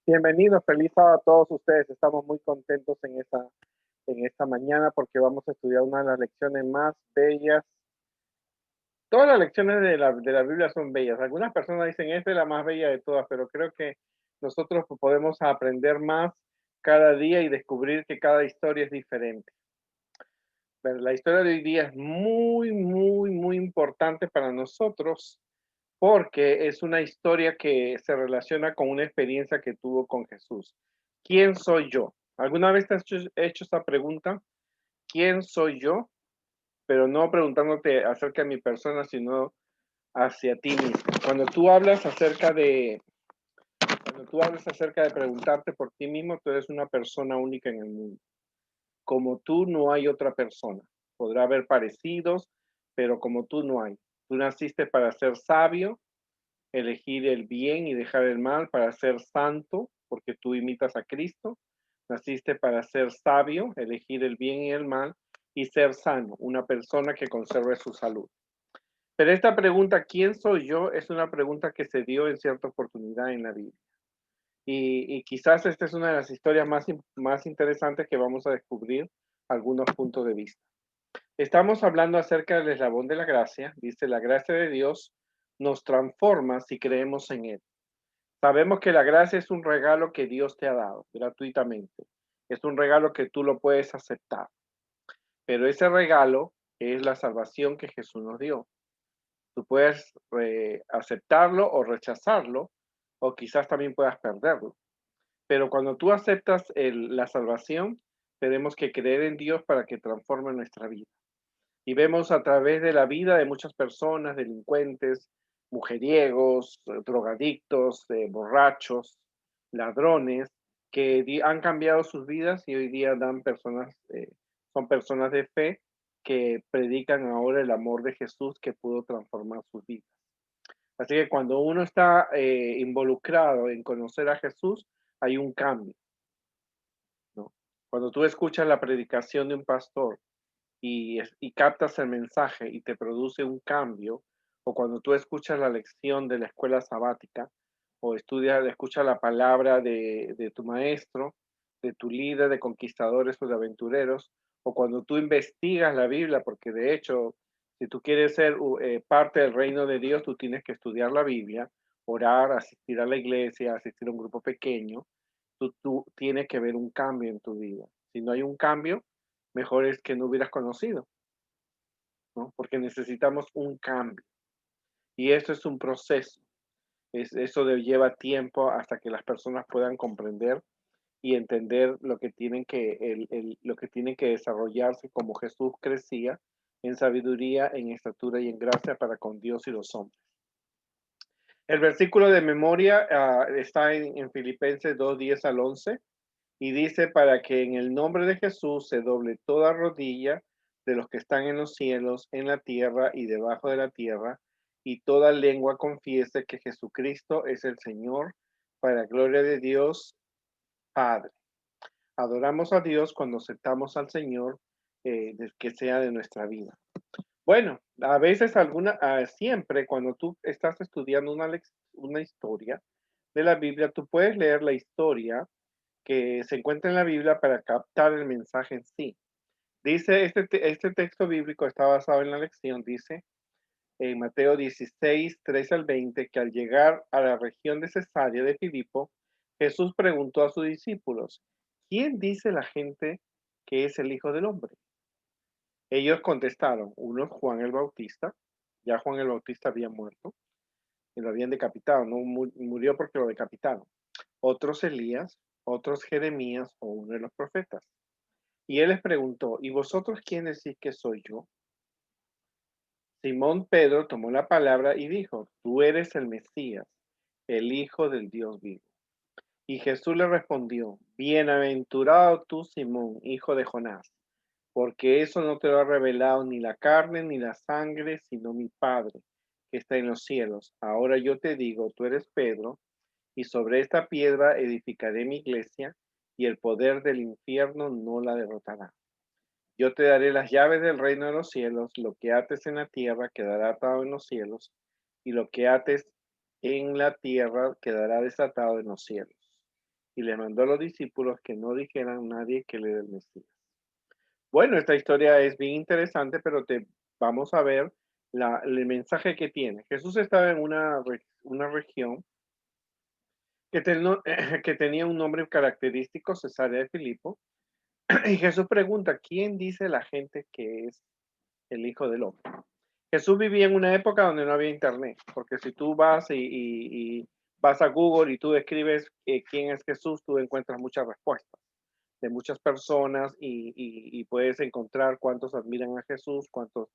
Bienvenidos, feliz sábado a todos ustedes. Estamos muy contentos en esta mañana porque vamos a estudiar una de las lecciones más bellas. Todas las lecciones de la Biblia son bellas. Algunas personas dicen, esta es la más bella de todas, pero creo que nosotros podemos aprender más cada día y descubrir que cada historia es diferente. Pero la historia de hoy día es muy, muy, muy importante para nosotros porque es una historia que se relaciona con una experiencia que tuvo con Jesús. ¿Quién soy yo? ¿Alguna vez te has hecho esta pregunta? ¿Quién soy yo? Pero no preguntándote acerca de mi persona, sino hacia ti mismo. Cuando tú hablas acerca de preguntarte por ti mismo, tú eres una persona única en el mundo. Como tú no hay otra persona. Podrá haber parecidos, pero como tú no hay. Tú naciste para ser sabio, elegir el bien y dejar el mal, para ser santo, porque tú imitas a Cristo. Naciste para ser sabio, elegir el bien y el mal, y ser sano, una persona que conserve su salud. Pero esta pregunta, ¿quién soy yo? Es una pregunta que se dio en cierta oportunidad en la Biblia. Y quizás esta es una de las historias más interesantes que vamos a descubrir algunos puntos de vista. Estamos hablando acerca del eslabón de la gracia. Dice, la gracia de Dios nos transforma si creemos en Él. Sabemos que la gracia es un regalo que Dios te ha dado gratuitamente. Es un regalo que tú lo puedes aceptar. Pero ese regalo es la salvación que Jesús nos dio. Tú puedes aceptarlo o rechazarlo, o quizás también puedas perderlo. Pero cuando tú aceptas la salvación, tenemos que creer en Dios para que transforme nuestra vida. Y vemos a través de la vida de muchas personas, delincuentes, mujeriegos, drogadictos, borrachos, ladrones, que han cambiado sus vidas y hoy día son personas de fe que predican ahora el amor de Jesús que pudo transformar sus vidas. Así que cuando uno está involucrado en conocer a Jesús, hay un cambio, ¿no? Cuando tú escuchas la predicación de un pastor y captas el mensaje y te produce un cambio, o cuando tú escuchas la lección de la escuela sabática, o escuchas la palabra de tu maestro, de tu líder, de conquistadores o de aventureros, o cuando tú investigas la Biblia, porque de hecho, si tú quieres ser parte del reino de Dios, tú tienes que estudiar la Biblia, orar, asistir a la iglesia, asistir a un grupo pequeño, tú tienes que ver un cambio en tu vida. Si no hay un cambio, mejor es que no hubieras conocido, ¿no? Porque necesitamos un cambio. Y esto es un proceso. Lleva tiempo hasta que las personas puedan comprender y entender lo que tienen que desarrollarse como Jesús crecía en sabiduría, en estatura y en gracia para con Dios y los hombres. El versículo de memoria está en Filipenses 2:10 al 11. Y dice, para que en el nombre de Jesús se doble toda rodilla de los que están en los cielos, en la tierra y debajo de la tierra, y toda lengua confiese que Jesucristo es el Señor, para gloria de Dios Padre. Adoramos a Dios cuando aceptamos al Señor, que sea de nuestra vida. Bueno, a veces siempre cuando tú estás estudiando una historia de la Biblia, tú puedes leer la historia que se encuentra en la Biblia para captar el mensaje en sí. Dice, este texto bíblico está basado en la lección, dice en Mateo 16:13 al 20, que al llegar a la región de Cesarea de Filipo, Jesús preguntó a sus discípulos, ¿quién dice la gente que es el Hijo del Hombre? Ellos contestaron, unos Juan el Bautista, ya Juan el Bautista había muerto, y lo habían decapitado, no murió porque lo decapitaron. Otros Elías, otros Jeremías o uno de los profetas. Y él les preguntó, ¿y vosotros quién decís que soy yo? Simón Pedro tomó la palabra y dijo, tú eres el Mesías, el Hijo del Dios vivo. Y Jesús le respondió, bienaventurado tú, Simón, hijo de Jonás, porque eso no te lo ha revelado ni la carne ni la sangre, sino mi Padre, que está en los cielos. Ahora yo te digo, tú eres Pedro, y sobre esta piedra edificaré mi iglesia, y el poder del infierno no la derrotará. Yo te daré las llaves del reino de los cielos, lo que ates en la tierra quedará atado en los cielos, y lo que ates en la tierra quedará desatado en los cielos. y le mandó a los discípulos que no dijeran a nadie que él era el Mesías. Bueno, esta historia es bien interesante, pero vamos a ver el mensaje que tiene. Jesús estaba en una región que tenía un nombre característico, Cesarea de Filipo, y Jesús pregunta, ¿quién dice la gente que es el Hijo del Hombre? Jesús vivía en una época donde no había internet, porque si tú vas y vas a Google y tú escribes quién es Jesús, tú encuentras muchas respuestas de muchas personas y puedes encontrar cuántos admiran a Jesús, cuántos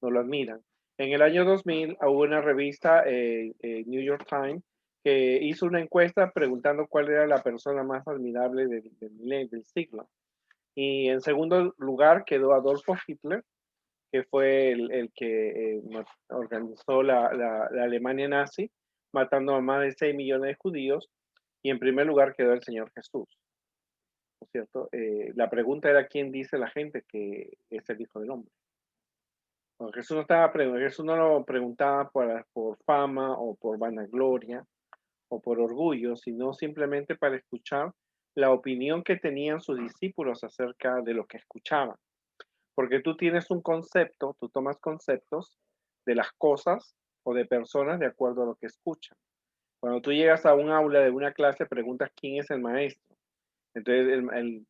no lo admiran. En el año 2000 hubo una revista, New York Times, que hizo una encuesta preguntando cuál era la persona más admirable del siglo. Y en segundo lugar quedó Adolfo Hitler, que fue el que organizó la Alemania nazi, matando a más de 6 millones de judíos. Y en primer lugar quedó el Señor Jesús, ¿no es cierto? La pregunta era quién dice la gente que es el Hijo del Hombre. Bueno, Jesús no lo preguntaba por fama o por vanagloria o por orgullo, sino simplemente para escuchar la opinión que tenían sus discípulos acerca de lo que escuchaban. Porque tú tienes un concepto, tú tomas conceptos de las cosas o de personas de acuerdo a lo que escuchan. Cuando tú llegas a un aula de una clase, preguntas quién es el maestro. Entonces,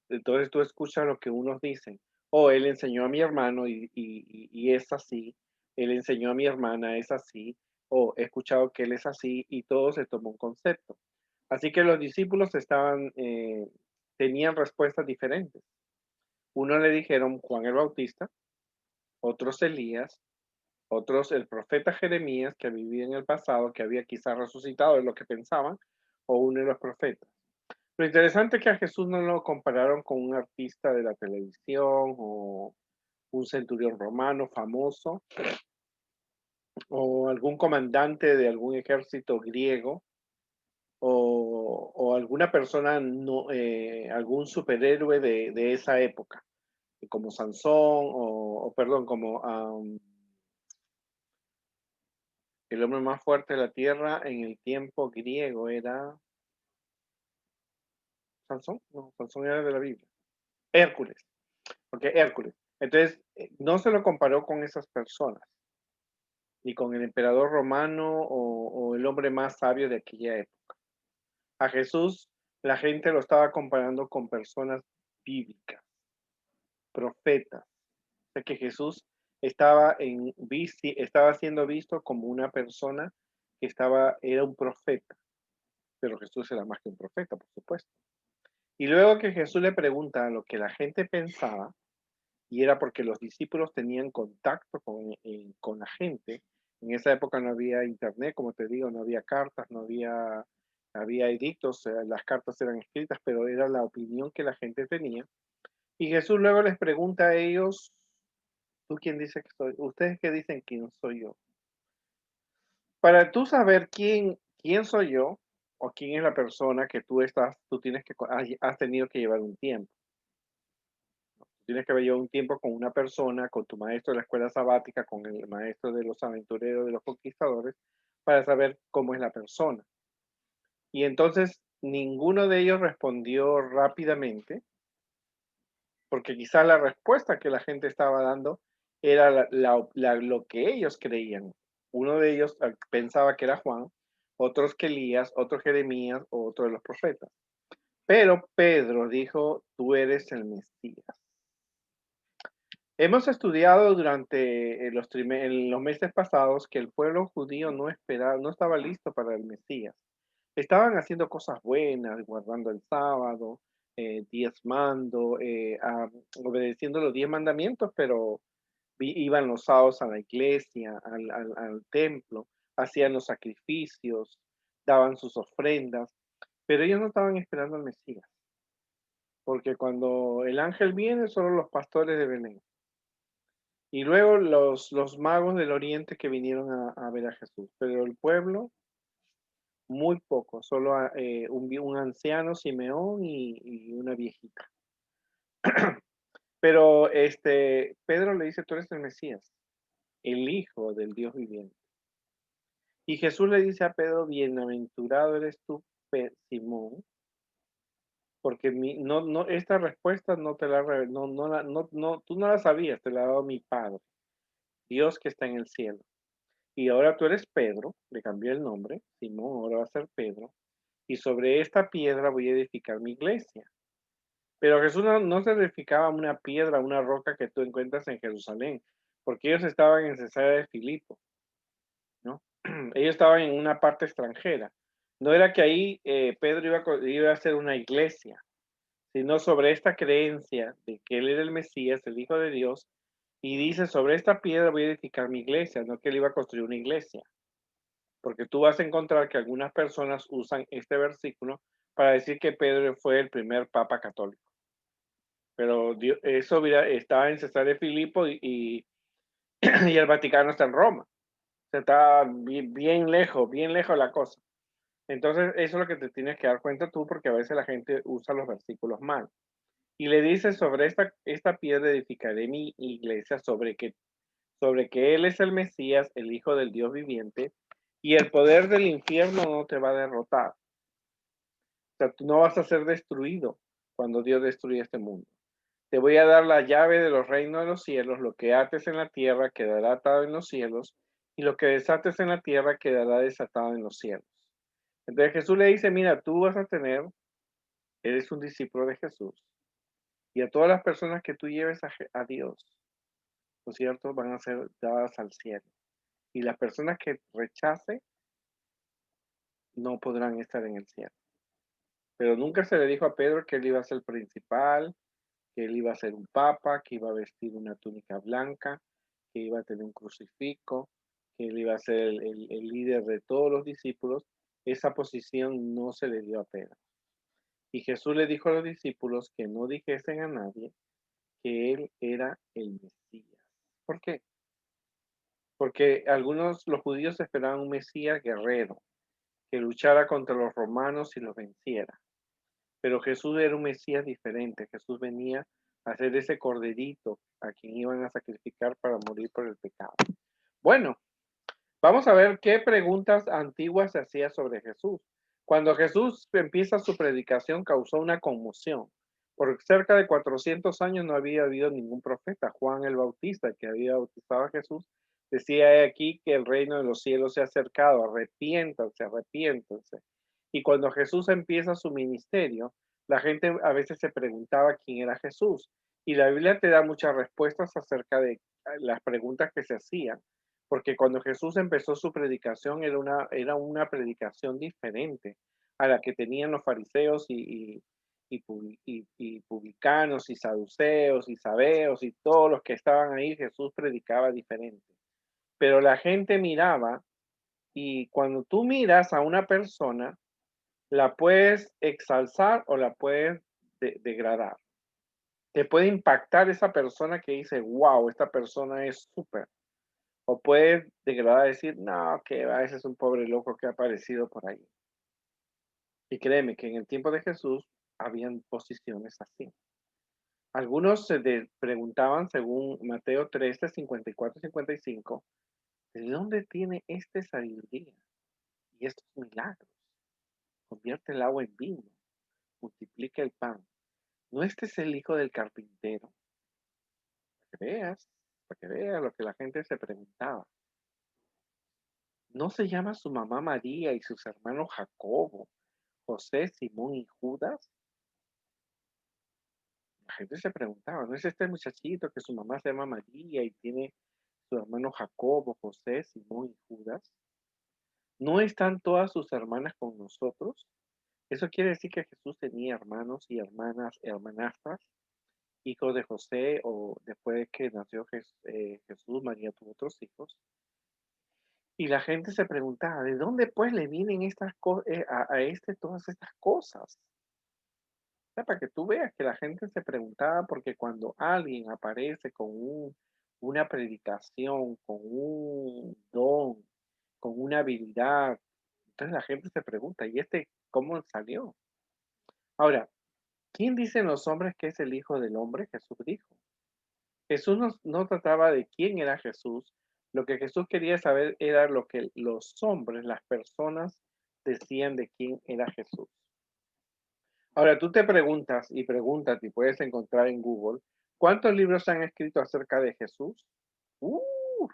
entonces tú escuchas lo que unos dicen. Oh, él enseñó a mi hermano y es así. Él enseñó a mi hermana, es así. O he escuchado que él es así y todo se tomó un concepto. Así que los discípulos tenían respuestas diferentes. Uno le dijeron Juan el Bautista, otros Elías, otros el profeta Jeremías, que vivía en el pasado, que había quizás resucitado, es lo que pensaban, o uno de los profetas. Lo interesante es que a Jesús no lo compararon con un artista de la televisión o un centurión romano famoso o algún comandante de algún ejército griego o alguna persona, no, algún superhéroe de esa época, como Sansón perdón, como el hombre más fuerte de la tierra en el tiempo griego era Sansón, no, Sansón era de la Biblia, Hércules. Porque Hércules. Entonces, no se lo comparó con esas personas, ni con el emperador romano o el hombre más sabio de aquella época. A Jesús, la gente lo estaba comparando con personas bíblicas, profetas. O sea que Jesús estaba siendo visto como una persona que era un profeta, pero Jesús era más que un profeta, por supuesto. Y luego que Jesús le pregunta lo que la gente pensaba, y era porque los discípulos tenían contacto con la gente. En esa época no había internet, como te digo, no había cartas, había edictos, las cartas eran escritas, pero era la opinión que la gente tenía. Y Jesús luego les pregunta a ellos, ¿tú quién dices que soy? ¿Ustedes qué dicen quién soy yo? Para tú saber quién soy yo o quién es la persona que tú tienes has tenido que llevar un tiempo. Tienes que haber llevado un tiempo con una persona, con tu maestro de la escuela sabática, con el maestro de los aventureros, de los conquistadores, para saber cómo es la persona. Y entonces ninguno de ellos respondió rápidamente, porque quizá la respuesta que la gente estaba dando era lo que ellos creían. Uno de ellos pensaba que era Juan, otros que Elías, otro Jeremías, otro de los profetas. Pero Pedro dijo, tú eres el Mesías. Hemos estudiado durante en los meses pasados que el pueblo judío no estaba listo para el Mesías. Estaban haciendo cosas buenas, guardando el sábado, diezmando, obedeciendo los 10 mandamientos, pero iban los sábados a la iglesia, al templo, hacían los sacrificios, daban sus ofrendas, pero ellos no estaban esperando al Mesías, porque cuando el ángel viene, solo los pastores de Belén. Y luego los magos del oriente que vinieron a ver a Jesús. Pero el pueblo, muy poco, solo un anciano, Simeón, y una viejita. Pero Pedro le dice, tú eres el Mesías, el Hijo del Dios viviente. Y Jesús le dice a Pedro, bienaventurado eres tú, Simón, porque esta respuesta no te la, no, no, tú no la sabías, te la ha dado mi Padre, Dios que está en el cielo. Y ahora tú eres Pedro, le cambié el nombre, Simón, ahora va a ser Pedro, y sobre esta piedra voy a edificar mi iglesia. Pero Jesús no se edificaba una piedra, una roca que tú encuentras en Jerusalén, porque ellos estaban en Cesarea de Filipo, ¿no? Ellos estaban en una parte extranjera. No era que ahí Pedro iba a hacer una iglesia, sino sobre esta creencia de que él era el Mesías, el Hijo de Dios, y dice, sobre esta piedra voy a edificar mi iglesia, no que él iba a construir una iglesia, porque tú vas a encontrar que algunas personas usan este versículo para decir que Pedro fue el primer papa católico. Pero eso estaba en Cesarea de Filipo y el Vaticano está en Roma. O sea, está bien lejos la cosa. Entonces, eso es lo que te tienes que dar cuenta tú, porque a veces la gente usa los versículos mal. Y le dice, sobre esta piedra edificaré mi iglesia, sobre que Él es el Mesías, el Hijo del Dios viviente, y el poder del infierno no te va a derrotar. O sea, tú no vas a ser destruido cuando Dios destruye este mundo. Te voy a dar la llave de los reinos de los cielos, lo que ates en la tierra quedará atado en los cielos, y lo que desates en la tierra quedará desatado en los cielos. Entonces Jesús le dice, mira, tú vas a tener, eres un discípulo de Jesús, y a todas las personas que tú lleves a Dios, ¿no es cierto?, van a ser dadas al cielo. Y las personas que rechace no podrán estar en el cielo. Pero nunca se le dijo a Pedro que él iba a ser el principal, que él iba a ser un papa, que iba a vestir una túnica blanca, que iba a tener un crucifijo, que él iba a ser el líder de todos los discípulos. Esa posición no se le dio a Pedro. Y Jesús le dijo a los discípulos que no dijesen a nadie que él era el Mesías. ¿Por qué? Porque los judíos esperaban un Mesías guerrero, que luchara contra los romanos y los venciera. Pero Jesús era un Mesías diferente. Jesús venía a ser ese corderito a quien iban a sacrificar para morir por el pecado. Bueno, vamos a ver qué preguntas antiguas se hacía sobre Jesús. Cuando Jesús empieza su predicación causó una conmoción. Por cerca de 400 años no había habido ningún profeta. Juan el Bautista, que había bautizado a Jesús, decía aquí que el reino de los cielos se ha acercado, arrepiéntanse, arrepiéntanse. Y cuando Jesús empieza su ministerio, la gente a veces se preguntaba quién era Jesús. Y la Biblia te da muchas respuestas acerca de las preguntas que se hacían, porque cuando Jesús empezó su predicación era una predicación diferente a la que tenían los fariseos y publicanos y saduceos y sabeos y todos los que estaban ahí. Jesús predicaba diferente. Pero la gente miraba, y cuando tú miras a una persona, la puedes exalzar o la puedes degradar. Te puede impactar esa persona que dice, wow, esta persona es súper. O puedes degradar y decir, no, que va, ese es un pobre loco que ha aparecido por ahí. Y créeme que en el tiempo de Jesús habían posiciones así. Algunos se preguntaban, según Mateo 13, 54 y 55, ¿de dónde tiene este sabiduría y estos milagros? Convierte el agua en vino, multiplica el pan. ¿No este es el hijo del carpintero? Para que veas lo que la gente se preguntaba. ¿No se llama su mamá María y sus hermanos Jacobo, José, Simón y Judas? La gente se preguntaba, ¿no es este muchachito que su mamá se llama María y tiene su hermano Jacobo, José, Simón y Judas? ¿No están todas sus hermanas con nosotros? Eso quiere decir que Jesús tenía hermanos y hermanas, hermanastras, hijos de José, o después de que nació Jesús, María tuvo otros hijos. Y la gente se preguntaba, ¿de dónde pues le vienen a todas estas cosas? O sea, para que tú veas que la gente se preguntaba, porque cuando alguien aparece con una predicación, con un don, con una habilidad, entonces la gente se pregunta, ¿y este cómo salió? Ahora, ¿quién dicen los hombres que es el Hijo del Hombre? Jesús dijo. Jesús no trataba de quién era Jesús. Lo que Jesús quería saber era lo que los hombres, las personas, decían de quién era Jesús. Ahora tú te preguntas y preguntas y puedes encontrar en Google, ¿cuántos libros se han escrito acerca de Jesús? Uh,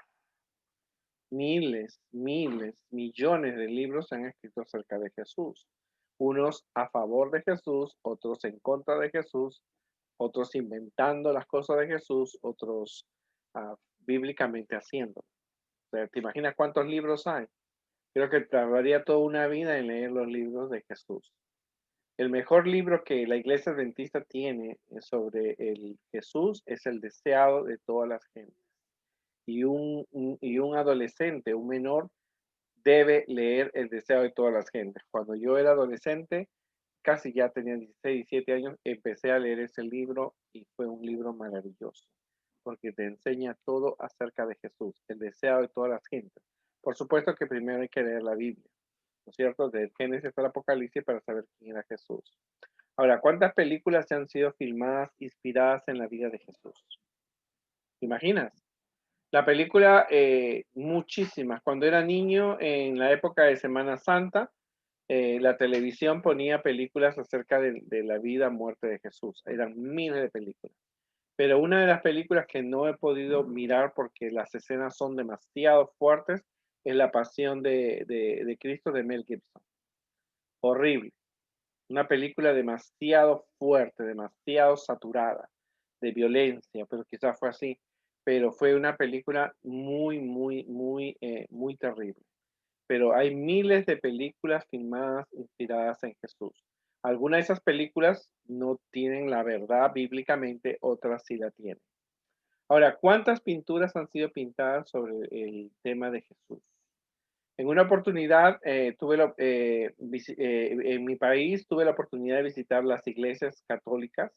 Miles, miles, millones de libros se han escrito acerca de Jesús. Unos a favor de Jesús, otros en contra de Jesús, otros inventando las cosas de Jesús, otros bíblicamente haciendo. O sea, ¿te imaginas cuántos libros hay? Creo que tardaría toda una vida en leer los libros de Jesús. El mejor libro que la iglesia adventista tiene sobre el Jesús es El deseado de todas las gentes. Y un adolescente, un menor, debe leer El deseo de todas las gentes. Cuando yo era adolescente, casi ya tenía 16, 17 años, empecé a leer ese libro y fue un libro maravilloso, porque te enseña todo acerca de Jesús, el deseo de todas las gentes. Por supuesto que primero hay que leer la Biblia, ¿no es cierto? De Génesis al Apocalipsis para saber quién era Jesús. Ahora, ¿cuántas películas se han sido filmadas inspiradas en la vida de Jesús? ¿Te imaginas? La película, muchísimas. Cuando era niño, en la época de Semana Santa, la televisión ponía películas acerca de la vida, muerte de Jesús. Eran miles de películas. Pero una de las películas que no he podido mirar porque las escenas son demasiado fuertes es La Pasión de Cristo de Mel Gibson. Horrible. Una película demasiado fuerte, demasiado saturada de violencia, pero quizás fue así. Pero fue una película muy, muy, muy, muy terrible. Pero hay miles de películas filmadas inspiradas en Jesús. Algunas de esas películas no tienen la verdad bíblicamente, otras sí la tienen. Ahora, ¿cuántas pinturas han sido pintadas sobre el tema de Jesús? En una oportunidad, en mi país tuve la oportunidad de visitar las iglesias católicas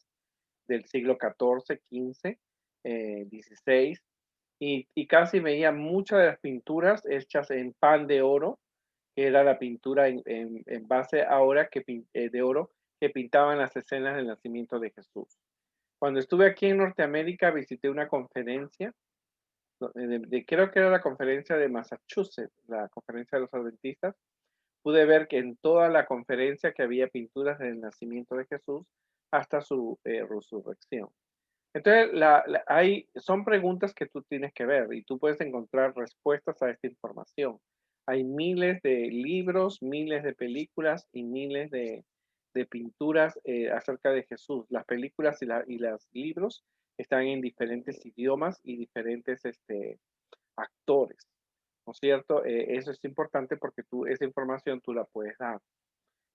del siglo XIV, XV, XVI, y casi veía muchas de las pinturas hechas en pan de oro, que era la pintura en base ahora de oro que pintaban las escenas del nacimiento de Jesús. Cuando estuve aquí en Norteamérica, visité una conferencia creo que era la conferencia de Massachusetts, la conferencia de los adventistas. Pude ver que en toda la conferencia que había pinturas del nacimiento de Jesús hasta su resurrección. Entonces, son preguntas que tú tienes que ver y tú puedes encontrar respuestas a esta información. Hay miles de libros, miles de películas y miles de pinturas acerca de Jesús. Las películas y los libros están en diferentes idiomas y diferentes actores, ¿no es cierto? Eso es importante porque esa información tú la puedes dar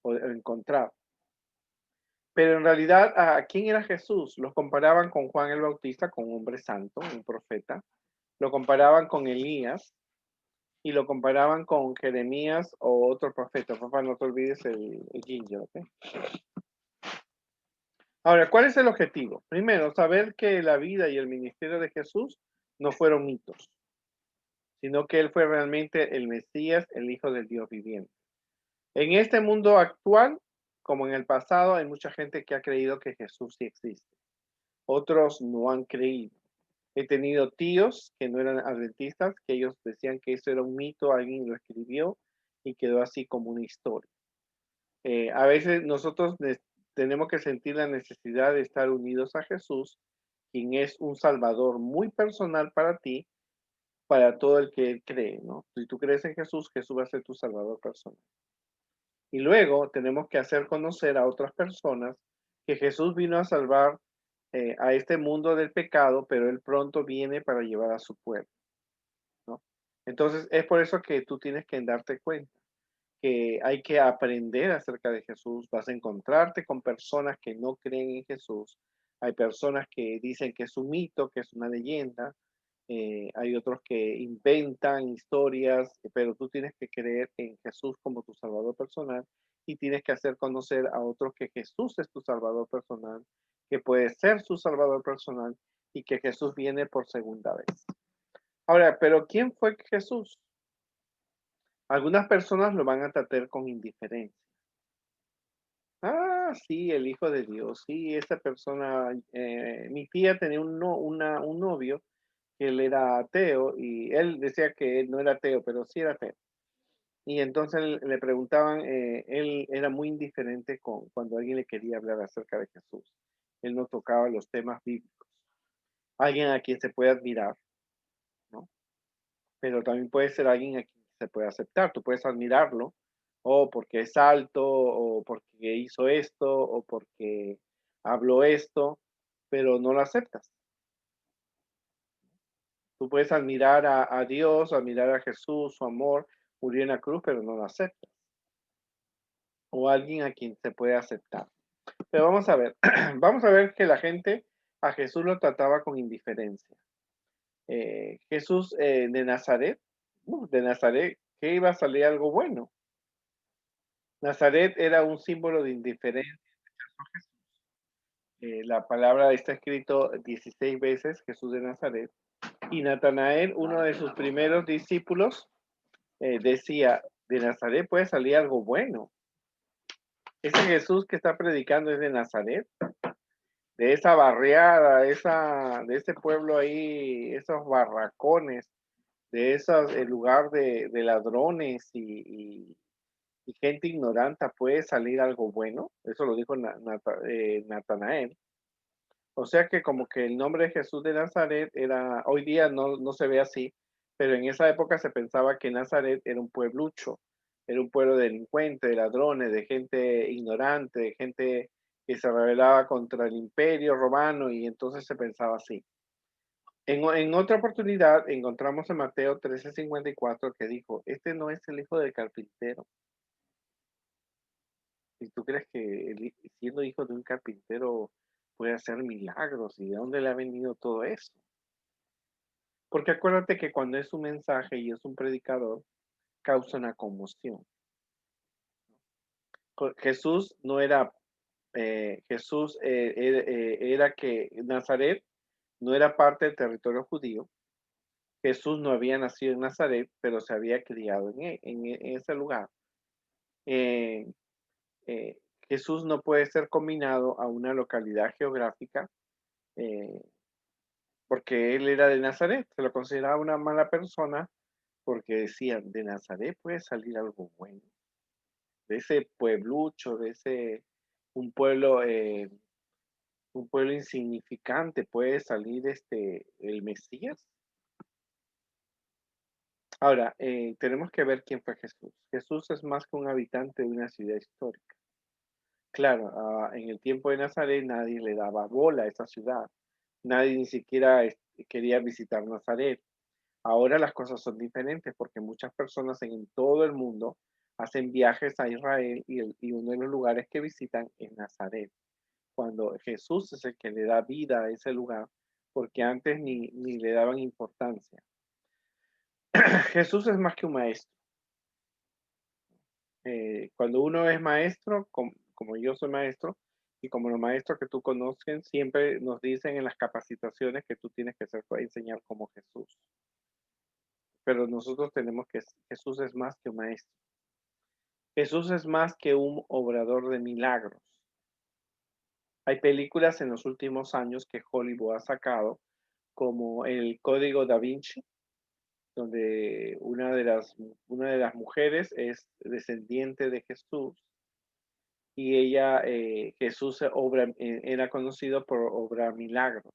o encontrar. Pero en realidad, ¿a quién era Jesús? Los comparaban con Juan el Bautista, con un hombre santo, un profeta. Lo comparaban con Elías y lo comparaban con Jeremías o otro profeta. Papá, no te olvides el ginger, ¿ok? Ahora, ¿cuál es el objetivo? Primero, saber que la vida y el ministerio de Jesús no fueron mitos, sino que él fue realmente el Mesías, el Hijo del Dios viviente. En este mundo actual, como en el pasado, hay mucha gente que ha creído que Jesús sí existe. Otros no han creído. He tenido tíos que no eran adventistas, que ellos decían que eso era un mito, alguien lo escribió y quedó así como una historia. A veces nosotros tenemos que sentir la necesidad de estar unidos a Jesús, quien es un salvador muy personal para ti, para todo el que él cree, ¿no? Si tú crees en Jesús, Jesús va a ser tu salvador personal. Y luego tenemos que hacer conocer a otras personas que Jesús vino a salvar a este mundo del pecado, pero él pronto viene para llevar a su pueblo, ¿no? Entonces es por eso que tú tienes que darte cuenta que hay que aprender acerca de Jesús. Vas a encontrarte con personas que no creen en Jesús. Hay personas que dicen que es un mito, que es una leyenda. Hay otros que inventan historias, pero tú tienes que creer en Jesús como tu Salvador personal y tienes que hacer conocer a otros que Jesús es tu Salvador personal, que puede ser su Salvador personal y que Jesús viene por segunda vez. Ahora, pero ¿quién fue Jesús? Algunas personas lo van a tratar con indiferencia. Ah, sí, el Hijo de Dios, sí, esa persona, mi tía tenía un novio que él era ateo y él decía que él no era ateo, pero sí era ateo. Y entonces le preguntaban, él era muy indiferente cuando alguien le quería hablar acerca de Jesús. Él no tocaba los temas bíblicos. Alguien a quien se puede admirar, ¿no? Pero también puede ser alguien a quien se puede aceptar. Tú puedes admirarlo, o porque es alto, o porque hizo esto, o porque habló esto, pero no lo aceptas. Tú puedes admirar a Dios, admirar a Jesús, su amor, murió en la cruz, pero no lo aceptas. O alguien a quien se puede aceptar. Pero vamos a ver, vamos a ver que la gente a Jesús lo trataba con indiferencia. Jesús de Nazaret, ¿qué iba a salir algo bueno? Nazaret era un símbolo de indiferencia. La palabra está escrito 16 veces, Jesús de Nazaret. Y Natanael, uno de sus primeros discípulos, decía, de Nazaret puede salir algo bueno. Ese Jesús que está predicando es de Nazaret, de esa barriada, de ese pueblo ahí, esos barracones, de esos, el lugar de ladrones y gente ignorante, puede salir algo bueno. Eso lo dijo Natanael. O sea que como que el nombre de Jesús de Nazaret era, hoy día no se ve así, pero en esa época se pensaba que Nazaret era un pueblucho, era un pueblo de delincuentes, de ladrones, de gente ignorante, de gente que se rebelaba contra el imperio romano y entonces se pensaba así. En otra oportunidad encontramos en Mateo 13:54 que dijo, este no es el hijo del carpintero. ¿Y tú crees que siendo hijo de un carpintero puede hacer milagros? ¿Y de dónde le ha venido todo eso? Porque acuérdate que cuando es un mensaje y es un predicador, causa una conmoción. Jesús no era, Jesús era que Nazaret no era parte del territorio judío. Jesús no había nacido en Nazaret, pero se había criado en ese lugar. Eh, eh, Jesús no puede ser combinado a una localidad geográfica eh, porque él era de Nazaret. Se lo consideraba una mala persona porque decían, de Nazaret puede salir algo bueno. De ese pueblucho, de un pueblo insignificante, puede salir el Mesías. Ahora, tenemos que ver quién fue Jesús. Jesús es más que un habitante de una ciudad histórica. Claro, en el tiempo de Nazaret nadie le daba bola a esa ciudad. Nadie ni siquiera quería visitar Nazaret. Ahora las cosas son diferentes porque muchas personas en todo el mundo hacen viajes a Israel y uno de los lugares que visitan es Nazaret. Cuando Jesús es el que le da vida a ese lugar, porque antes ni le daban importancia. Jesús es más que un maestro. Cuando uno es maestro, como yo soy maestro, y como los maestros que tú conocen, siempre nos dicen en las capacitaciones que tú tienes que enseñar como Jesús. Pero nosotros tenemos que, Jesús es más que un maestro. Jesús es más que un obrador de milagros. Hay películas en los últimos años que Hollywood ha sacado, como el Código Da Vinci, donde una de las mujeres es descendiente de Jesús y ella, Jesús era conocido por obrar milagros.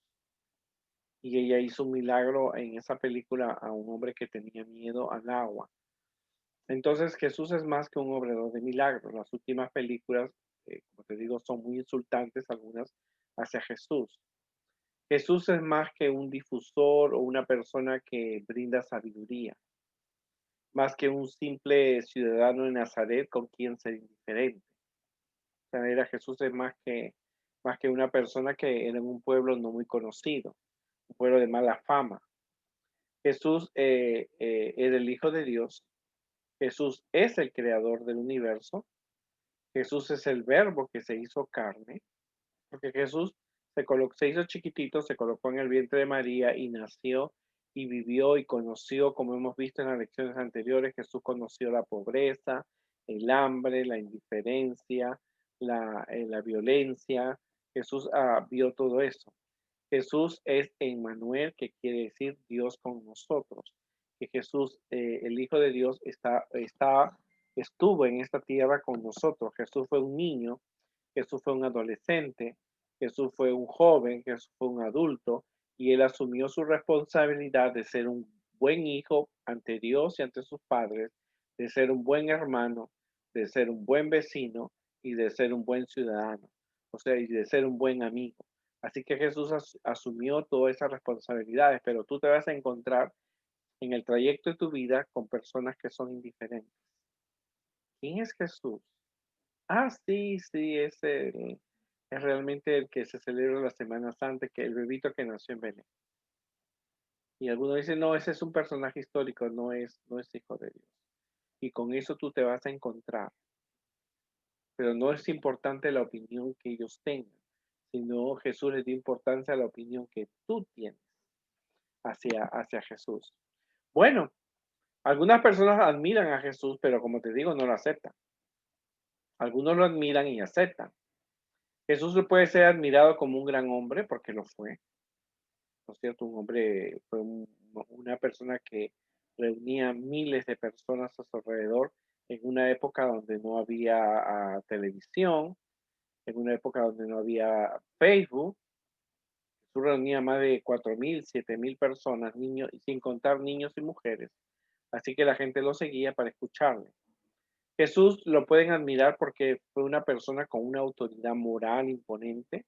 Y ella hizo un milagro en esa película a un hombre que tenía miedo al agua. Entonces Jesús es más que un obrador de milagros. Las últimas películas, como te digo, son muy insultantes algunas hacia Jesús. Jesús es más que un difusor o una persona que brinda sabiduría, más que un simple ciudadano de Nazaret con quien ser indiferente. O sea, Jesús es más que una persona que era en un pueblo no muy conocido, un pueblo de mala fama. Jesús era el Hijo de Dios. Jesús es el creador del universo. Jesús es el verbo que se hizo carne, porque Jesús se hizo chiquitito, se colocó en el vientre de María y nació y vivió y conoció, como hemos visto en las lecciones anteriores, Jesús conoció la pobreza, el hambre, la indiferencia, la violencia. Jesús vio todo eso. Jesús es Emmanuel, que quiere decir Dios con nosotros. que Jesús, el Hijo de Dios, estuvo en esta tierra con nosotros. Jesús fue un niño, Jesús fue un adolescente, Jesús fue un joven, Jesús fue un adulto, y él asumió su responsabilidad de ser un buen hijo ante Dios y ante sus padres, de ser un buen hermano, de ser un buen vecino y de ser un buen ciudadano, o sea, y de ser un buen amigo. Así que Jesús asumió todas esas responsabilidades, pero tú te vas a encontrar en el trayecto de tu vida con personas que son indiferentes. ¿Quién es Jesús? Ah, sí, sí, es realmente el que se celebra la Semana Santa, que el bebito que nació en Belén. Y algunos dicen, no, ese es un personaje histórico, no es hijo de Dios. Y con eso tú te vas a encontrar. Pero no es importante la opinión que ellos tengan, sino Jesús les dio importancia a la opinión que tú tienes hacia Jesús. Bueno, algunas personas admiran a Jesús, pero como te digo, no lo aceptan. Algunos lo admiran y aceptan. Jesús puede ser admirado como un gran hombre, porque lo fue, ¿no es cierto? Un hombre, fue una persona que reunía miles de personas a su alrededor en una época donde no había televisión, en una época donde no había Facebook. Jesús reunía más de 4.000, 7.000 personas, niños, sin contar niños y mujeres. Así que la gente lo seguía para escucharle. Jesús lo pueden admirar porque fue una persona con una autoridad moral imponente.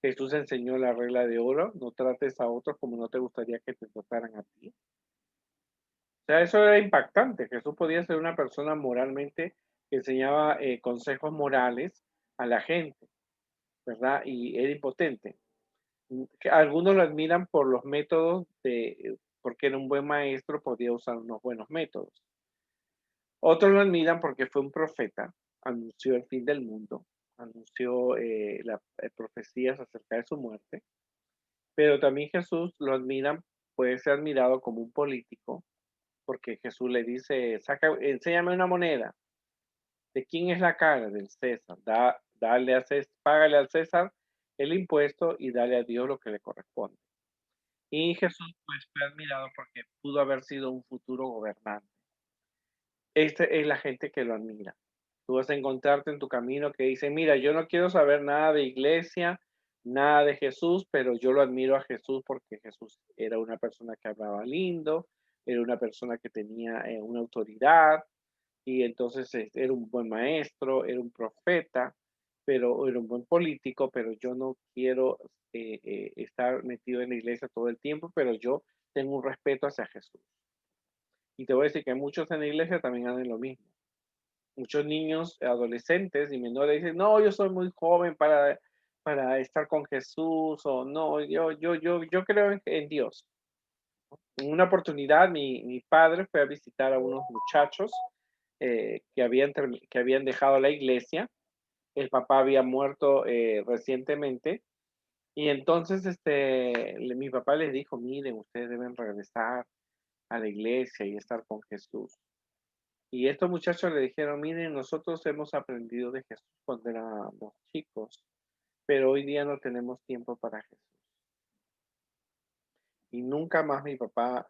Jesús enseñó la regla de oro: no trates a otros como no te gustaría que te trataran a ti. O sea, eso era impactante. Jesús podía ser una persona moralmente que enseñaba consejos morales a la gente, ¿verdad? Y era impotente. Algunos lo admiran por los métodos porque era un buen maestro, podía usar unos buenos métodos. Otros lo admiran porque fue un profeta, anunció el fin del mundo, anunció las profecías acerca de su muerte. Pero también Jesús lo admiran, puede ser admirado como un político, porque Jesús le dice, enséñame una moneda. ¿De quién es la cara? Del César. Págale al César el impuesto y dale a Dios lo que le corresponde. Y Jesús pues fue admirado porque pudo haber sido un futuro gobernante. Esta es la gente que lo admira. Tú vas a encontrarte en tu camino que dice, mira, yo no quiero saber nada de iglesia, nada de Jesús, pero yo lo admiro a Jesús porque Jesús era una persona que hablaba lindo, era una persona que tenía una autoridad y entonces era un buen maestro, era un profeta, pero era un buen político, pero yo no quiero estar metido en la iglesia todo el tiempo, pero yo tengo un respeto hacia Jesús. Y te voy a decir que muchos en la iglesia también hacen lo mismo. Muchos niños, adolescentes y menores dicen, no, yo soy muy joven para estar con Jesús, o no, yo creo en Dios. En una oportunidad, mi padre fue a visitar a unos muchachos que habían dejado la iglesia. El papá había muerto recientemente. Y entonces mi papá les dijo, miren, ustedes deben regresar a la iglesia y estar con Jesús. Y estos muchachos le dijeron, miren, nosotros hemos aprendido de Jesús cuando éramos chicos, pero hoy día no tenemos tiempo para Jesús. Y nunca más mi papá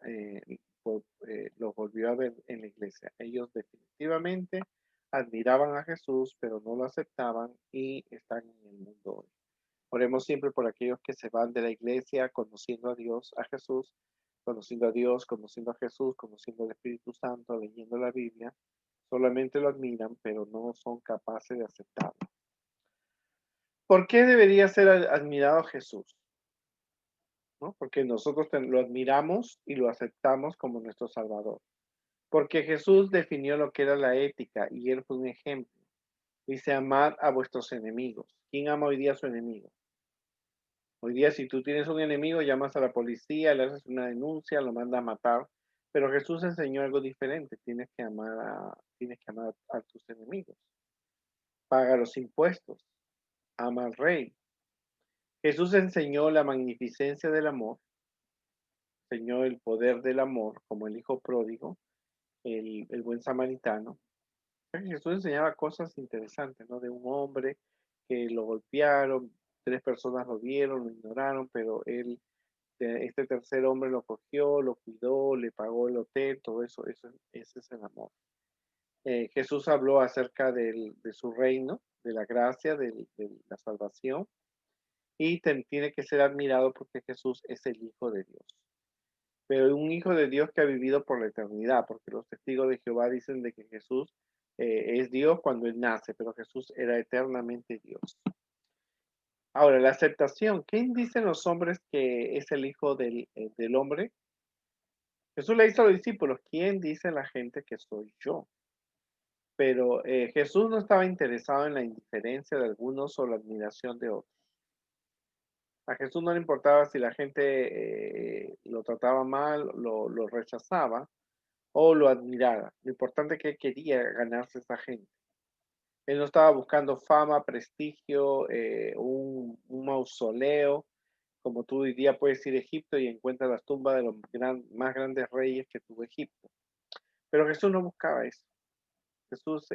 los volvió a ver en la iglesia. Ellos definitivamente admiraban a Jesús, pero no lo aceptaban y están en el mundo hoy. Oremos siempre por aquellos que se van de la iglesia conociendo a Dios, a Jesús, conociendo a Dios, conociendo a Jesús, conociendo al Espíritu Santo, leyendo la Biblia. Solamente lo admiran, pero no son capaces de aceptarlo. ¿Por qué debería ser admirado Jesús? ¿No? Porque nosotros lo admiramos y lo aceptamos como nuestro Salvador. Porque Jesús definió lo que era la ética y él fue un ejemplo. Dice, amad a vuestros enemigos. ¿Quién ama hoy día a su enemigo? Hoy día, si tú tienes un enemigo, llamas a la policía, le haces una denuncia, lo mandas a matar. Pero Jesús enseñó algo diferente. Tienes que amar a tus enemigos. Paga los impuestos. Ama al rey. Jesús enseñó la magnificencia del amor, enseñó el poder del amor, como el hijo pródigo, el buen samaritano. Jesús enseñaba cosas interesantes, ¿no? De un hombre que lo golpearon, 3 personas lo vieron, lo ignoraron, pero él este tercer hombre lo cogió, lo cuidó, le pagó el hotel, todo eso, ese es el amor. Jesús habló acerca de su reino, de la gracia, de la salvación, y tiene que ser admirado porque Jesús es el Hijo de Dios. Pero un Hijo de Dios que ha vivido por la eternidad, porque los testigos de Jehová dicen de que Jesús es Dios cuando Él nace, pero Jesús era eternamente Dios. Ahora, la aceptación. ¿Quién dicen los hombres que es el Hijo del hombre? Jesús le dice a los discípulos, ¿quién dice la gente que soy yo? Pero Jesús no estaba interesado en la indiferencia de algunos o la admiración de otros. A Jesús no le importaba si la gente lo trataba mal, lo rechazaba o lo admirara. Lo importante es que él quería ganarse a esa gente. Él no estaba buscando fama, prestigio, un mausoleo. Como tú hoy día puedes ir a Egipto y encuentras las tumbas de los más grandes reyes que tuvo Egipto. Pero Jesús no buscaba eso. Jesús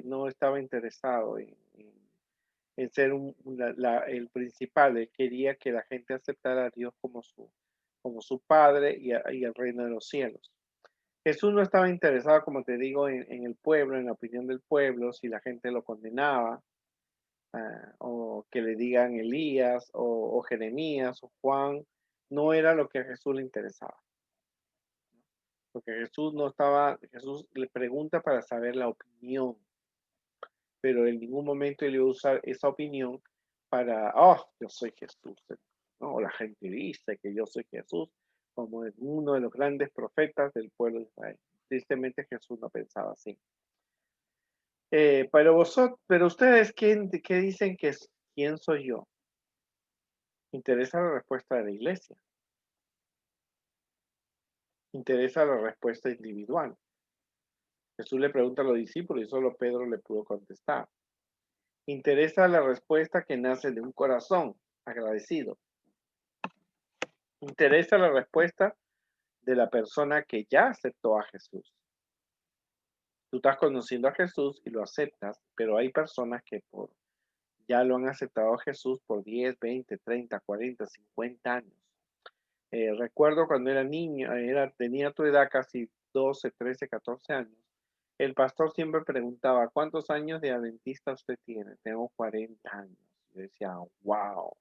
no estaba interesado en ser el principal. Él quería que la gente aceptara a Dios como su Padre y el reino de los cielos. Jesús no estaba interesado, como te digo, en el pueblo, en la opinión del pueblo, si la gente lo condenaba, o que le digan Elías, o Jeremías, o Juan. No era lo que a Jesús le interesaba. Porque Jesús le pregunta para saber la opinión, pero en ningún momento él iba a usar esa opinión para, oh, yo soy Jesús, ¿no? O la gente dice que yo soy Jesús, como uno de los grandes profetas del pueblo de Israel. Tristemente Jesús no pensaba así. Pero ustedes, ¿qué dicen que es? ¿Quién soy yo? Interesa la respuesta de la iglesia. Interesa la respuesta individual. Jesús le pregunta a los discípulos y solo Pedro le pudo contestar. Interesa la respuesta que nace de un corazón agradecido. Interesa la respuesta de la persona que ya aceptó a Jesús. Tú estás conociendo a Jesús y lo aceptas, pero hay personas que ya lo han aceptado a Jesús por 10, 20, 30, 40, 50 años. Recuerdo cuando era niño, tenía tu edad, casi 12, 13, 14 años. El pastor siempre preguntaba, ¿cuántos años de adventista usted tiene? Tengo 40 años. Yo decía, wow,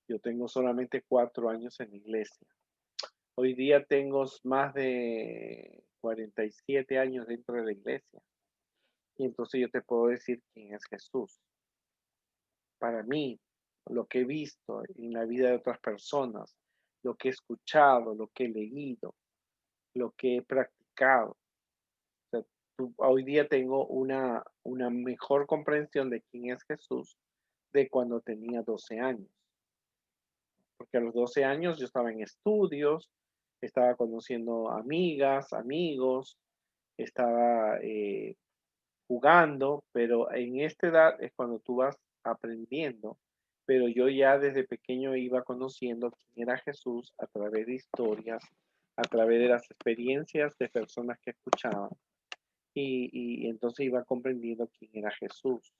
yo tengo solamente 4 años en la iglesia. Hoy día tengo más de 47 años dentro de la iglesia. Y entonces yo te puedo decir quién es Jesús. Para mí, lo que he visto en la vida de otras personas, lo que he escuchado, lo que he leído, lo que he practicado. O sea, hoy día tengo una mejor comprensión de quién es Jesús de cuando tenía 12 años. Porque a los 12 años yo estaba en estudios, estaba conociendo amigas, amigos, estaba jugando, pero en esta edad es cuando tú vas aprendiendo. Pero yo ya desde pequeño iba conociendo quién era Jesús a través de historias, a través de las experiencias de personas que escuchaban. Y entonces iba comprendiendo quién era Jesús.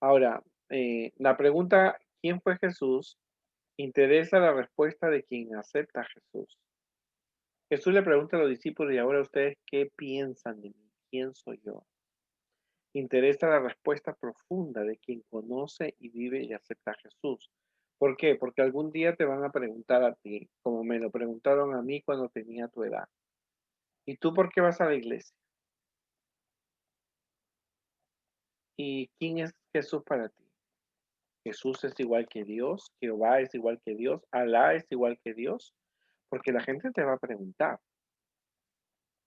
Ahora, la pregunta, ¿quién fue Jesús? Interesa la respuesta de quien acepta a Jesús. Jesús le pregunta a los discípulos, y ahora ustedes, ¿qué piensan de mí? ¿Quién soy yo? Interesa la respuesta profunda de quien conoce y vive y acepta a Jesús. ¿Por qué? Porque algún día te van a preguntar a ti, como me lo preguntaron a mí cuando tenía tu edad. ¿Y tú por qué vas a la iglesia? ¿Y quién es Jesús para ti? Jesús es igual que Dios, Jehová es igual que Dios, Alá es igual que Dios, porque la gente te va a preguntar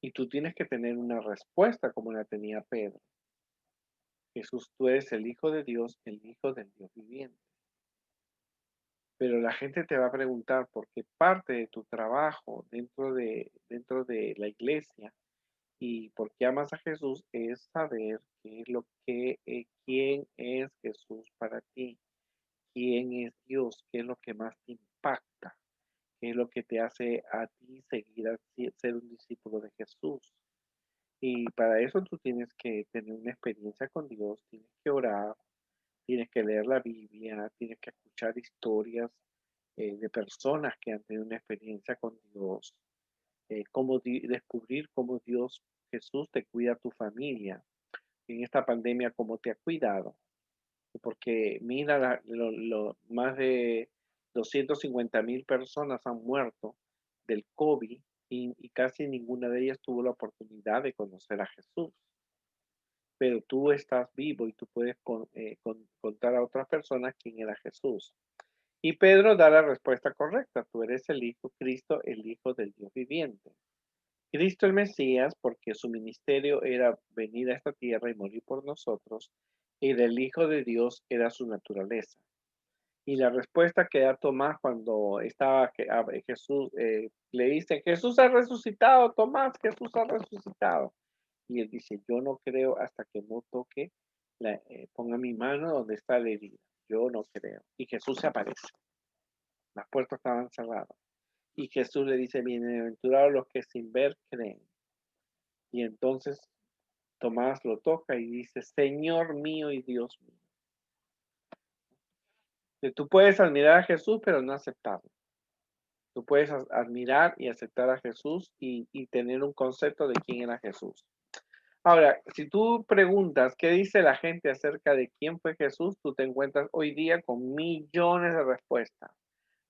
y tú tienes que tener una respuesta como la tenía Pedro. Jesús, tú eres el Hijo de Dios, el Hijo del Dios viviente. Pero la gente te va a preguntar porque parte de tu trabajo dentro de la iglesia y por qué amas a Jesús es saber quién es Jesús para ti, quién es Dios, qué es lo que más te impacta, qué es lo que te hace a ti ser un discípulo de Jesús. Y para eso tú tienes que tener una experiencia con Dios, tienes que orar, tienes que leer la Biblia, tienes que escuchar historias de personas que han tenido una experiencia con Dios, descubrir cómo Dios, Jesús, te cuida a tu familia en esta pandemia, cómo te ha cuidado. Porque mira, más de 250,000 personas han muerto del COVID y casi ninguna de ellas tuvo la oportunidad de conocer a Jesús. Pero tú estás vivo y tú puedes contar a otras personas quién era Jesús. Y Pedro da la respuesta correcta. Tú eres el Hijo Cristo, el Hijo del Dios viviente. Cristo el Mesías, porque su ministerio era venir a esta tierra y morir por nosotros, y del Hijo de Dios era su naturaleza. Y la respuesta que da Tomás cuando estaba Jesús, le dice, Jesús ha resucitado, Tomás, Jesús ha resucitado. Y él dice, yo no creo hasta que no toque, ponga mi mano donde está la herida. Yo no creo. Y Jesús se aparece. Las puertas estaban cerradas. Y Jesús le dice, bienaventurados los que sin ver creen. Y entonces Tomás lo toca y dice, Señor mío y Dios mío. Que tú puedes admirar a Jesús, pero no aceptarlo. Tú puedes admirar y aceptar a Jesús y tener un concepto de quién era Jesús. Ahora, si tú preguntas qué dice la gente acerca de quién fue Jesús, tú te encuentras hoy día con millones de respuestas.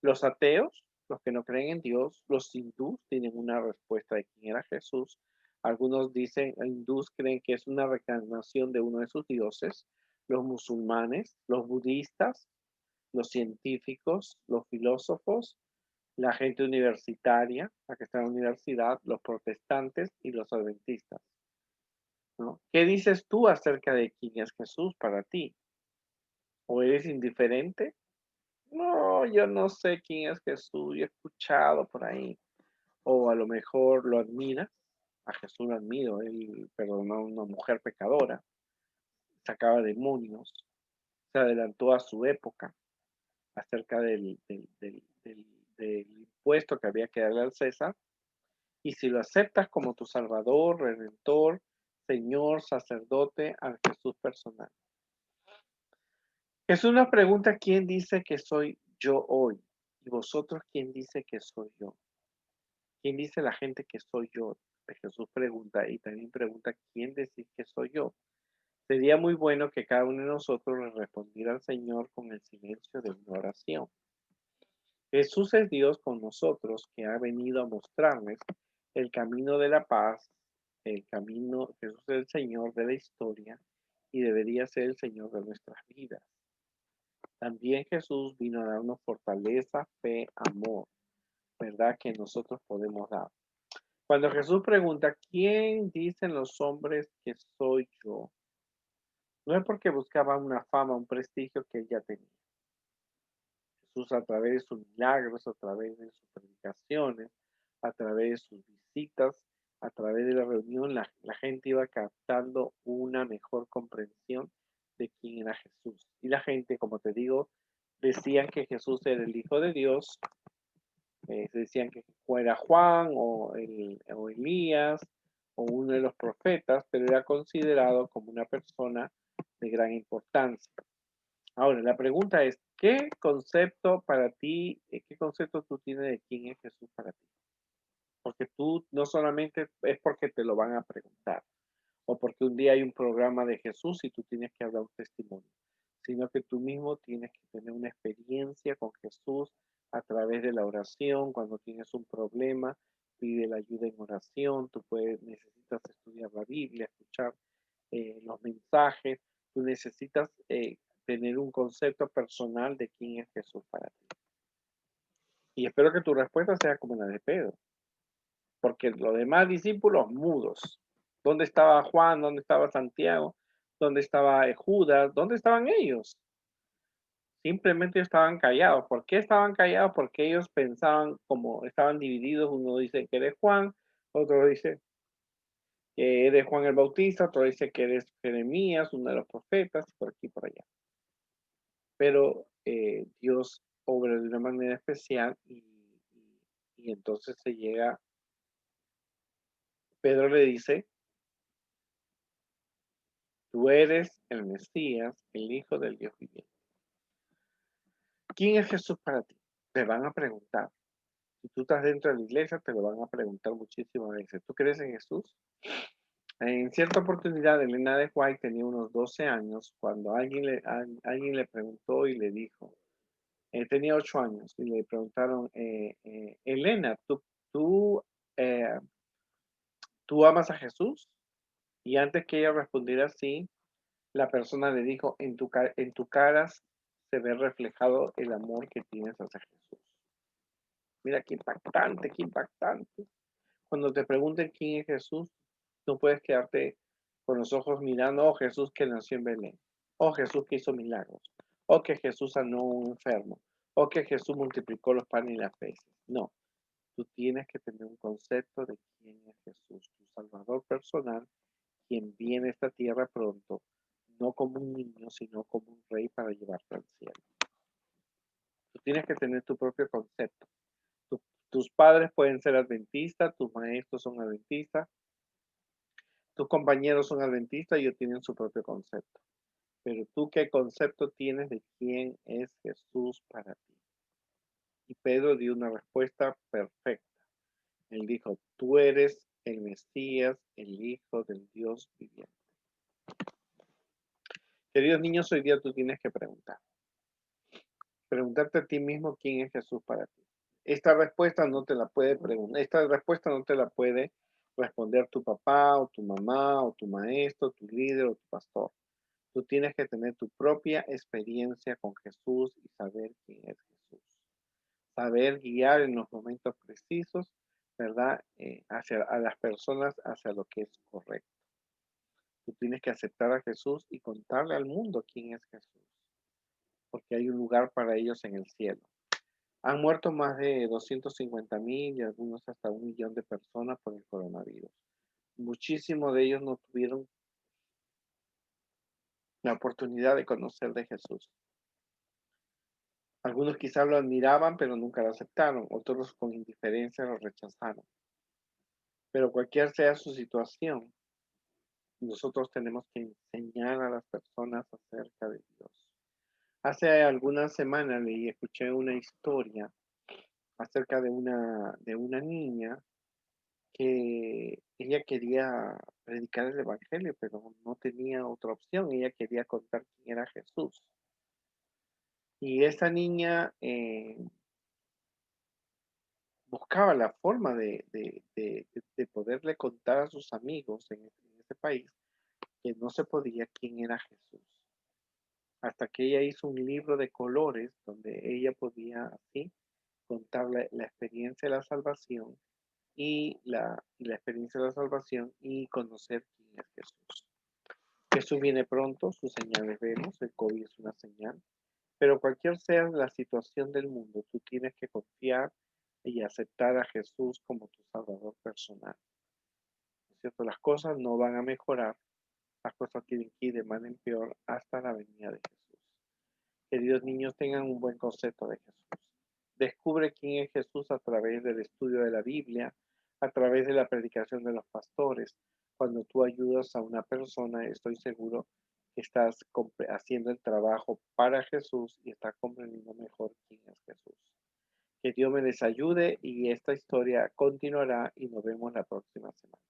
Los ateos, los que no creen en Dios, los hindús tienen una respuesta de quién era Jesús. Algunos dicen, hindús creen que es una reencarnación de uno de sus dioses. Los musulmanes, los budistas, los científicos, los filósofos, la gente universitaria, la que está en la universidad, los protestantes y los adventistas, ¿no? ¿Qué dices tú acerca de quién es Jesús para ti? ¿O eres indiferente? No, yo no sé quién es Jesús, yo he escuchado por ahí. O a lo mejor lo admiras, a Jesús lo admiro, él perdonó a una mujer pecadora, sacaba demonios, se adelantó a su época acerca del impuesto que había que darle al César. Y si lo aceptas como tu Salvador, Redentor, Señor, sacerdote, al Jesús personal. Jesús nos pregunta quién dice que soy yo hoy. ¿Y vosotros quién dice que soy yo? ¿Quién dice la gente que soy yo? Jesús pregunta y también pregunta quién decís que soy yo. Sería muy bueno que cada uno de nosotros le respondiera al Señor con el silencio de una oración. Jesús es Dios con nosotros que ha venido a mostrarles el camino de la paz, el camino, Jesús es el Señor de la historia y debería ser el Señor de nuestras vidas. También Jesús vino a darnos fortaleza, fe, amor, ¿verdad? Que nosotros podemos dar. Cuando Jesús pregunta, ¿quién dicen los hombres que soy yo? No es porque buscaba una fama, un prestigio que él ya tenía. Jesús a través de sus milagros, a través de sus predicaciones, a través de sus visitas, a través de la reunión, la gente iba captando una mejor comprensión de quién era Jesús. Y la gente, como te digo, decían que Jesús era el Hijo de Dios, decían que era Juan o Elías o uno de los profetas, pero era considerado como una persona de gran importancia. Ahora, la pregunta es, ¿qué concepto para ti, qué concepto tú tienes de quién es Jesús para ti? Porque tú no solamente es porque te lo van a preguntar o porque un día hay un programa de Jesús y tú tienes que hablar un testimonio, sino que tú mismo tienes que tener una experiencia con Jesús a través de la oración. Cuando tienes un problema, pide la ayuda en oración, necesitas estudiar la Biblia, escuchar los mensajes, tú necesitas tener un concepto personal de quién es Jesús para ti. Y espero que tu respuesta sea como la de Pedro, porque los demás discípulos mudos, ¿dónde estaba Juan? ¿Dónde estaba Santiago? ¿Dónde estaba Judas? ¿Dónde estaban ellos? Simplemente estaban callados. ¿Por qué estaban callados? Porque ellos pensaban como estaban divididos. Uno dice que eres Juan, otro dice que eres Juan el Bautista, otro dice que eres Jeremías, uno de los profetas, por aquí y por allá. Pero Dios obra de una manera especial y entonces se llega, Pedro le dice, tú eres el Mesías, el Hijo del Dios viviente. ¿Quién es Jesús para ti? te van a preguntar. Si tú estás dentro de la iglesia, te lo van a preguntar muchísimas veces. ¿Tú crees en Jesús? En cierta oportunidad, Elena de White tenía unos 12 años cuando alguien le preguntó y le dijo, tenía 8 años y le preguntaron, Elena, tú, eh, ¿tú amas a Jesús? Y antes que ella respondiera sí, la persona le dijo, en tu cara se ve reflejado el amor que tienes hacia Jesús. Mira qué impactante, qué impactante. Cuando te pregunten quién es Jesús, no puedes quedarte con los ojos mirando, oh Jesús que nació en Belén, oh Jesús que hizo milagros, o que Jesús sanó a un enfermo, o que Jesús multiplicó los panes y las peces. No, tú tienes que tener un concepto de quién es Jesús, tu Salvador personal, quien viene a esta tierra pronto, no como un niño, sino como un rey para llevarte al cielo. Tú tienes que tener tu propio concepto. Tus padres pueden ser adventistas, tus maestros son adventistas, tus compañeros son adventistas y ellos tienen su propio concepto. Pero tú, ¿qué concepto tienes de quién es Jesús para ti? Y Pedro dio una respuesta perfecta. Él dijo, tú eres el Mesías, el Hijo del Dios viviente. Queridos niños, hoy día tú tienes que preguntarte a ti mismo quién es Jesús para ti. Esta respuesta no te la puede preguntar, esta respuesta no te la puede responder tu papá o tu mamá o tu maestro, tu líder o tu pastor. Tú tienes que tener tu propia experiencia con Jesús y saber quién es Jesús. Saber guiar en los momentos precisos, ¿verdad? Hacia a las personas hacia lo que es correcto. Tú tienes que aceptar a Jesús y contarle al mundo quién es Jesús, porque hay un lugar para ellos en el cielo. Han muerto más de 250,000 y algunos hasta 1,000,000 de personas por el coronavirus. Muchísimos de ellos no tuvieron la oportunidad de conocer de Jesús. Algunos quizás lo admiraban, pero nunca lo aceptaron. Otros con indiferencia lo rechazaron. Pero cualquier sea su situación, nosotros tenemos que enseñar a las personas acerca de Dios. Hace algunas semanas leí, escuché una historia acerca de una niña que ella quería predicar el evangelio, pero no tenía otra opción. Ella quería contar quién era Jesús. Y esa niña buscaba la forma de poderle contar a sus amigos en ese país que no se podía quién era Jesús. Hasta que ella hizo un libro de colores donde ella podía así contar la experiencia de la salvación y la experiencia de la salvación y conocer quién es Jesús. Jesús viene pronto, sus señales vemos, el COVID es una señal, pero cualquier sea la situación del mundo, tú tienes que confiar y aceptar a Jesús como tu Salvador personal. ¿No es cierto? Las cosas no van a mejorar, las cosas tienen que ir de mal en peor hasta la venida de Jesús. Queridos niños, tengan un buen concepto de Jesús. Descubre quién es Jesús a través del estudio de la Biblia, a través de la predicación de los pastores. Cuando tú ayudas a una persona, estoy seguro que estás haciendo el trabajo para Jesús y estás comprendiendo mejor quién es Jesús. Que Dios me les ayude y esta historia continuará y nos vemos la próxima semana.